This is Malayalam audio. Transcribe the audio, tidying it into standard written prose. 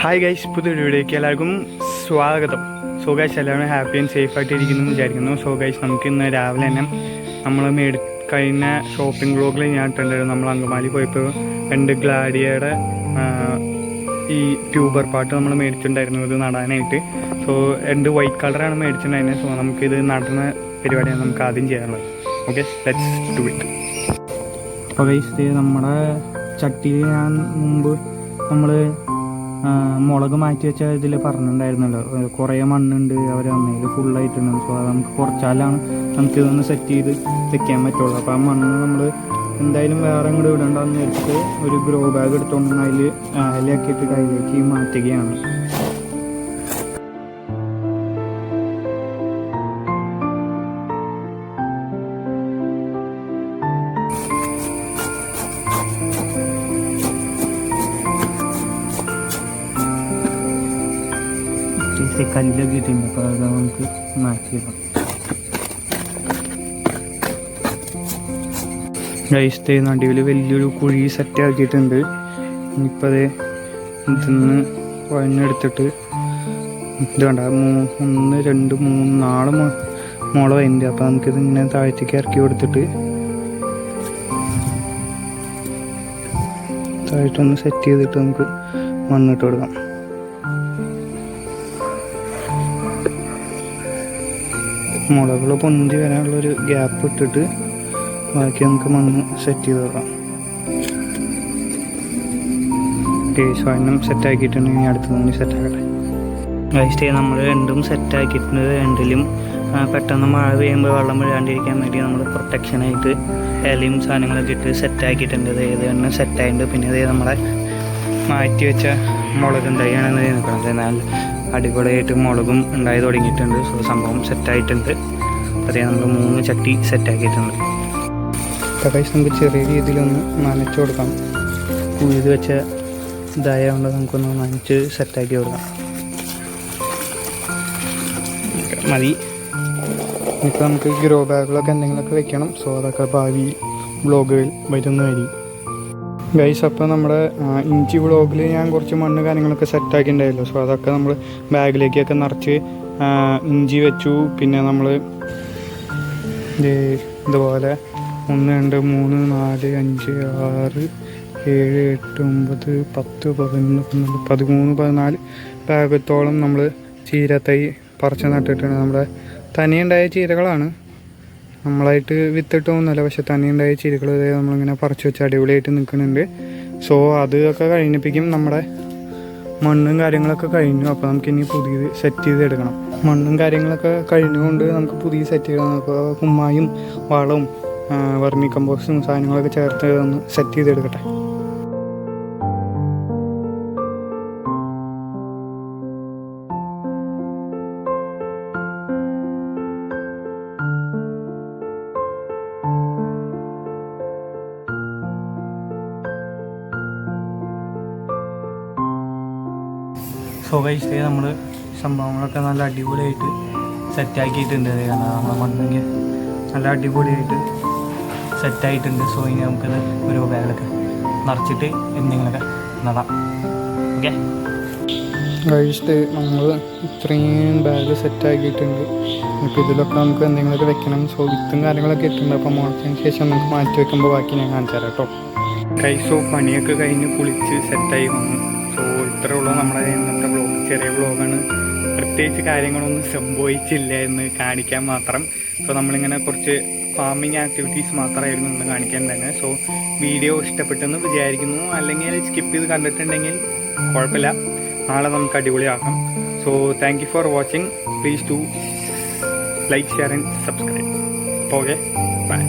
ഹായ് ഗൈസ്, പുതിയൊരു വീഡിയോയ്ക്ക് എല്ലാവർക്കും സ്വാഗതം. സോ ഗൈസ്, എല്ലാവരും ഹാപ്പി ആൻഡ് സേഫ് ആയിട്ട് ഇരിക്കുന്നു എന്ന് വിചാരിക്കുന്നു. സോ ഗൈസ്, നമുക്ക് ഇന്ന് രാവിലെ തന്നെ നമ്മൾ കഴിഞ്ഞ ഷോപ്പിംഗ് വ്ലോഗിൽ ഞാൻ ഇട്ടുണ്ടായിരുന്നു. നമ്മൾ അങ്കമാലി പോയപ്പോൾ 2 ഗ്ലാഡിയയുടെ ഈ ട്യൂബർ പാട്ട് നമ്മൾ മേടിച്ചിട്ടുണ്ടായിരുന്നു ഇത് നടാനായിട്ട്. സോ 2 വൈറ്റ് കളറാണ് മേടിച്ചിട്ടുണ്ടായിരുന്നത്. സോ നമുക്കിത് നടുന്ന പരിപാടിയാണ് നമുക്ക് ആദ്യം ചെയ്യാനുള്ളത്. Okay, let's do it. അപ്പോൾ ഗൈസ്, നമ്മുടെ ചട്ടിയിൽ ഞാൻ മുമ്പ് നമ്മൾ മുളക് മാറ്റി വെച്ച ഇതിൽ പറഞ്ഞിട്ടുണ്ടായിരുന്നല്ലോ, കുറേ മണ്ണുണ്ട് അവർ അന്നേൽ ഫുള്ളായിട്ടുണ്ട്. സോ അത് നമുക്ക് കുറച്ചാലാണ് നമുക്കിതൊന്ന് സെറ്റ് ചെയ്ത് വെക്കാൻ പറ്റുള്ളൂ. അപ്പോൾ ആ മണ്ണ് നമ്മൾ എന്തായാലും വേറെ അങ്ങോട്ട് ഇടണ്ടെന്ന് വെച്ചിട്ട് ഒരു ഗ്രോ ബാഗ് എടുത്തുകൊണ്ട് അതിൽ ഇലയാക്കിയിട്ട് അതിലേക്ക് മാറ്റുകയാണ്. കല്ലൊക്കെ ഇട്ടുണ്ട്. അപ്പോൾ അത് നമുക്ക് മാറ്റിയിടാം. ഗൈസ്, നടുവിൽ വലിയൊരു കുഴി സെറ്റ് ആക്കിയിട്ടുണ്ട്. ഇനിയിപ്പോൾ അത് ഇതിന്ന് കുഴഞ്ഞെടുത്തിട്ട് ഇത് വേണ്ട 1 2 3 4 മുള വരുന്നുണ്ട്. അപ്പോൾ നമുക്കിത് ഇങ്ങനെ താഴത്തേക്ക് ഇറക്കി കൊടുത്തിട്ട് താഴത്തൊന്ന് സെറ്റ് ചെയ്തിട്ട് നമുക്ക് മണ്ണിട്ട് കൊടുക്കാം. മുളകൾ പൊന്തി വരാനുള്ളൊരു ഗ്യാപ്പ് ഇട്ടിട്ട് ബാക്കി നമുക്ക് മണ്ണ് സെറ്റ് ചെയ്ത് വെക്കാം. സ്വയം സെറ്റാക്കിയിട്ടുണ്ടെങ്കിൽ അടുത്തതൊന്നും സെറ്റാക്കട്ടെ. ഗൈസ്, നമ്മൾ രണ്ടും സെറ്റാക്കിയിട്ടുണ്ട്. രണ്ടിലും പെട്ടെന്ന് മഴ പെയ്യുമ്പോൾ വെള്ളം വീഴാണ്ടിരിക്കാൻ വേണ്ടി നമ്മൾ പ്രൊട്ടക്ഷനായിട്ട് ഇലയും സാധനങ്ങളൊക്കെ ഇട്ട് സെറ്റാക്കിയിട്ടുണ്ട്. ഇത് തന്നെ സെറ്റായിട്ടുണ്ട്. പിന്നെ ഇത് നമ്മളെ മാറ്റി വെച്ച മുളക് ഉണ്ടായാണെന്ന് നിൽക്കുന്നത്. എന്നാൽ അടിപൊളിയായിട്ട് മുളകും ഉണ്ടായി തുടങ്ങിയിട്ടുണ്ട്. സോ സംഭവം സെറ്റായിട്ടുണ്ട്. അതേ നമ്മൾ 3 ചട്ടി സെറ്റാക്കിയിട്ടുണ്ട്. അപ്പോൾ നമുക്ക് ചെറിയ രീതിയിലൊന്ന് നനച്ച് കൊടുക്കാം. കുഴിത് വെച്ച ഇതായതുകൊണ്ട് നമുക്കൊന്ന് നനച്ച് സെറ്റാക്കി കൊടുക്കാം. മതി. ഇപ്പോൾ നമുക്ക് ഗ്രോ ബാഗുകളൊക്കെ എന്തെങ്കിലുമൊക്കെ വെക്കണം. സോ അതൊക്കെ ഭാവി വ്ളോഗുകൾ വരുന്നതായിരിക്കും. ഗൈസ്, അപ്പോൾ നമ്മുടെ ഇഞ്ചി വ്ളോഗിൽ ഞാൻ കുറച്ച് മണ്ണ് കാര്യങ്ങളൊക്കെ സെറ്റാക്കിയിട്ടുണ്ടായല്ലോ. സോ അതൊക്കെ നമ്മൾ ബാഗിലേക്കൊക്കെ നിറച്ച് ഇഞ്ചി വെച്ചു. പിന്നെ നമ്മൾ ഇതുപോലെ 1 2 3 4 5 6 7 8 9 10 11 12 13 14 ഭാഗത്തോളം നമ്മൾ ചീരത്തൈ പറിച്ച് നട്ടിട്ടുണ്ട്. നമ്മുടെ തനിയുണ്ടായ ചീരകളാണ്, നമ്മളായിട്ട് വിത്തിട്ടൊന്നുമല്ല. പക്ഷെ തനിയുണ്ടായ ചീരകൾ നമ്മളിങ്ങനെ പറിച്ച് വെച്ച് അടിപൊളിയായിട്ട് നിൽക്കുന്നുണ്ട്. സോ അതൊക്കെ കഴിഞ്ഞിപ്പിക്കും. നമ്മുടെ മണ്ണും കാര്യങ്ങളൊക്കെ കഴിഞ്ഞു. അപ്പോൾ നമുക്കിനി പുതിയത് സെറ്റ് ചെയ്തെടുക്കണം. മണ്ണും കാര്യങ്ങളൊക്കെ കഴിഞ്ഞുകൊണ്ട് നമുക്ക് പുതിയ സെറ്റ് ചെയ്യണം. അപ്പോൾ കുമ്മായും വളവും വെർമി കമ്പോസ്റ്റും സാധനങ്ങളൊക്കെ ചേർത്ത് ഒന്ന് സെറ്റ് ചെയ്തെടുക്കട്ടെ. സോ ഗൈസ്, നമ്മൾ സംഭവങ്ങളൊക്കെ നല്ല അടിപൊളിയായിട്ട് സെറ്റാക്കിയിട്ടുണ്ട്. കാരണം നമ്മളെ മണ്ണിന് നല്ല അടിപൊളിയായിട്ട് സെറ്റായിട്ടുണ്ട്. സോ ഇനി നമുക്കത് ഒരു ബാഗിലൊക്കെ നിറച്ചിട്ട് എന്തെങ്കിലുമൊക്കെ നടാം. ഓക്കെ ഗൈസ്, നമ്മൾ ഇത്രയും ബാഗ് സെറ്റാക്കിയിട്ടുണ്ട്. നമുക്ക് ഇതിലൊക്കെ നമുക്ക് എന്തെങ്കിലുമൊക്കെ വെക്കണം. സോ വിത്തും കാര്യങ്ങളൊക്കെ ഇട്ടുണ്ട്. അപ്പോൾ മുളച്ചതിന് ശേഷം നമുക്ക് മാറ്റി വെക്കുമ്പോൾ ബാക്കി ഞാൻ കാണിച്ചു തരാം കേട്ടോ. ഗൈസ്, പണിയൊക്കെ കഴിഞ്ഞ് കുളിച്ച് സെറ്റായി വന്നു. സോ ഇത്രയേ ഉള്ളൂ നമ്മുടെ ഇന്നത്തെ വ്ളോഗ്. ചെറിയ വ്ളോഗാണ്, പ്രത്യേകിച്ച് കാര്യങ്ങളൊന്നും സംഭവിച്ചില്ല എന്ന് കാണിക്കാൻ മാത്രം. സോ നമ്മളിങ്ങനെ കുറച്ച് ഫാമിങ് ആക്ടിവിറ്റീസ് മാത്രമായിരുന്നു ഇന്ന് കാണിക്കാൻ തന്നെ. സോ വീഡിയോ ഇഷ്ടപ്പെട്ടെന്ന് വിചാരിക്കുന്നു. അല്ലെങ്കിൽ സ്കിപ്പ് ചെയ്ത് കണ്ടിട്ടുണ്ടെങ്കിൽ കുഴപ്പമില്ല, നാളെ നമുക്ക് അടിപൊളിയാക്കാം. So thank you for watching. Please to like, share and subscribe. Okay, by.